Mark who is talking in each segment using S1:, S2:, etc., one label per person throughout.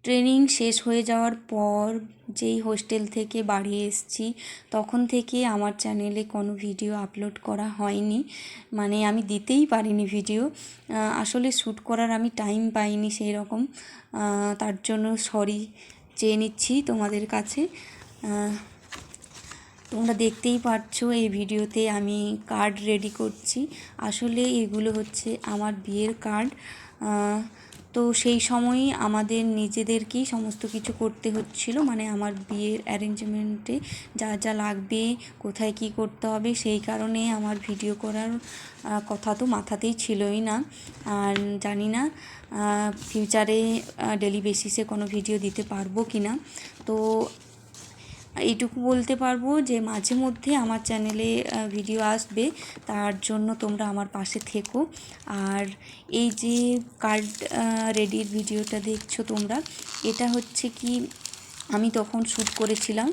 S1: Training শেষ হয়ে যাওয়ার পর যেই হোস্টেল থেকে বাড়ি এসেছি তখন থেকে আমার চ্যানেলে কোনো ভিডিও আপলোড করা হয়নি, মানে আমি দিতেই পারিনি ভিডিও। আসলে শ্যুট করার আমি টাইম পাইনি সেই রকম, তার জন্য সরি চেয়ে নিচ্ছি তোমাদের কাছে। তোমরা দেখতেই পাচ্ছ এই ভিডিওতে আমি কার্ড রেডি করছি। আসলে এগুলো হচ্ছে আমার বিয়ের কার্ড। তো সেই সময়ই আমাদের নিজেদেরকেই সমস্ত কিছু করতে হচ্ছিল, মানে আমার বিয়ের অ্যারেঞ্জমেন্টে যা যা লাগবে, কোথায় কি করতে হবে, সেই কারণে আমার ভিডিও করার কথা তো মাথাতেই ছিলই না। আর জানি না ফিউচারে ডেলি বেসিসে কোনো ভিডিও দিতে পারবো কি না। তো এইটুকু বলতে পারবো যে মাঝে মধ্যে আমার চ্যানেলে ভিডিও আসবে, তার জন্য তোমরা আমার পাশে থেকো। আর এই যে কার্ড রেডির ভিডিওটা দেখছো তোমরা, এটা হচ্ছে কি আমি তখন শ্যুট করেছিলাম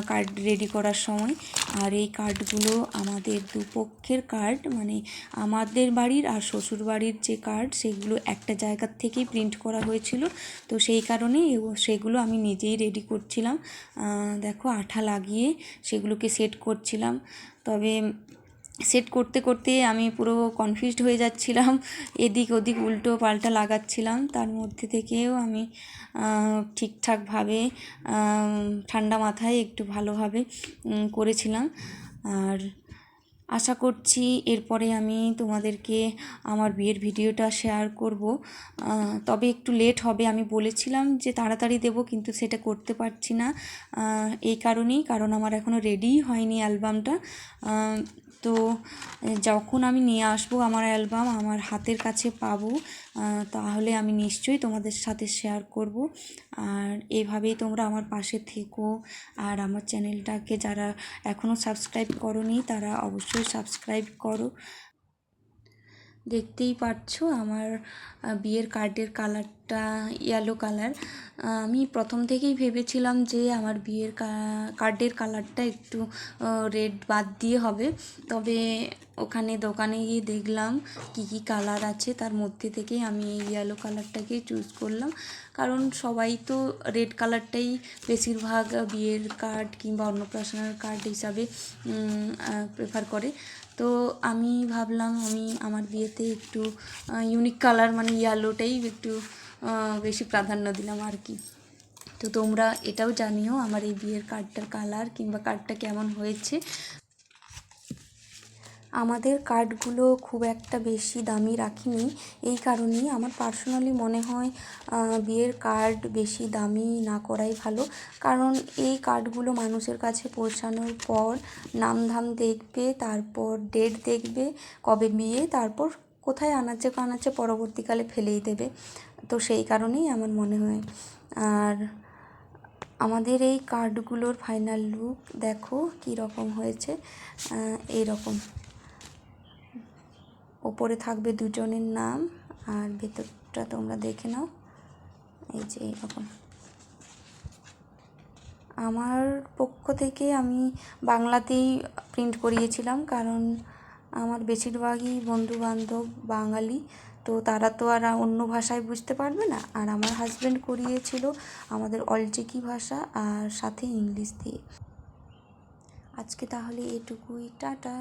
S1: কার্ড রেডি করার সময়। আর এই কার্ডগুলো আমাদের দুপক্ষের কার্ড, মানে আমাদের বাড়ির আর শ্বশুর বাড়ির যে কার্ড, সেগুলো একটা জায়গার থেকেই প্রিন্ট করা হয়েছিল। তো সেই কারণে সেগুলো আমি নিজেই রেডি করছিলাম। দেখো আঠা লাগিয়ে সেগুলোকে সেট করছিলাম। তবে সেট করতে করতে আমি পুরো কনফিউজড হয়ে যাচ্ছিলাম, এদিক ওদিক উল্টো পাল্টা লাগাচ্ছিলাম। তার মধ্যে থেকেও আমি ঠিকঠাকভাবে ঠান্ডা মাথায় একটু ভালোভাবে করেছিলাম। আর আশা করছি এরপরে আমি তোমাদেরকে আমার বিয়ের ভিডিওটা শেয়ার করব। তবে একটু লেট হবে, আমি বলেছিলাম যে তাড়াতাড়ি দেব, কিন্তু সেটা করতে পারছি না এই কারণেই, কারণ আমার এখনও রেডিই হয়নি অ্যালবামটা। তো যখন আমি নিয়ে আসবো আমার অ্যালবাম, আমার হাতের কাছে পাবো, তাহলে আমি নিশ্চয়ই তোমাদের সাথে শেয়ার করব। আর এইভাবেই তোমরা আমার পাশে থেকো। আর আমার চ্যানেলটাকে যারা এখনও সাবস্ক্রাইব করোনি তারা অবশ্যই সাবস্ক্রাইব করো। দেখতেই পাচ্ছ আমার বিয়ের কার্ডের কালারটা ইয়েলো কালার। আমি প্রথম থেকেই ভেবেছিলাম যে আমার বিয়ের কার্ডের কালারটা একটু রেড বাদ দিয়ে হবে, তবে ওখানে দোকানে গিয়ে দেখলাম কি কি কালার আছে, তার মধ্যে থেকেই আমি এই ইয়েলো কালারটাকেই চুজ করলাম। কারণ সবাই তো রেড কালারটাই বেশিরভাগ বিয়ের কার্ড কিংবা অন্নপ্রাশনের কার্ড হিসাবে প্রেফার করে। তো আমি ভাবলাম আমি আমার বিয়েতে একটু ইউনিক কালার মানে ইয়েলোটাই একটু বেশি প্রাধান্য দিলাম আর কি। তো তোমরা এটাও জানিও আমার এই বিয়ের কার্ডটার কালার কিংবা কার্ডটা কেমন হয়েছে। আমাদের কার্ডগুলো খুব একটা বেশি দামি রাখিনি, এই কারণেই আমার পার্সোনালি মনে হয় বিয়ের কার্ড বেশি দামি না করাই ভালো। কারণ এই কার্ডগুলো মানুষের কাছে পৌঁছানোর পর নামধাম দেখবে, তারপর ডেট দেখবে কবে বিয়ে, তারপর কোথায় আনাচে কানাচে পরবর্তীকালে ফেলেই দেবে। তো সেই কারণেই আমার মনে হয়। আর আমাদের এই কার্ডগুলোর ফাইনাল লুক দেখো কী রকম হয়েছে। এই রকম ওপরে থাকবে দুজনের নাম, আর ভেতরটা তোমরা দেখে নাও, এই যে এইরকম। আমার পক্ষ থেকে আমি বাংলাতেই প্রিন্ট করিয়েছিলাম, কারণ আমার বেশিরভাগই বন্ধুবান্ধব বাঙালি, তো তারা তো আর অন্য ভাষায় বুঝতে পারবে না। আর আমার হাজব্যান্ড করিয়েছিল আমাদের অলচিকি ভাষা আর সাথে ইংলিশ দিয়ে। আজকে তাহলে এটুকুই, টাটা।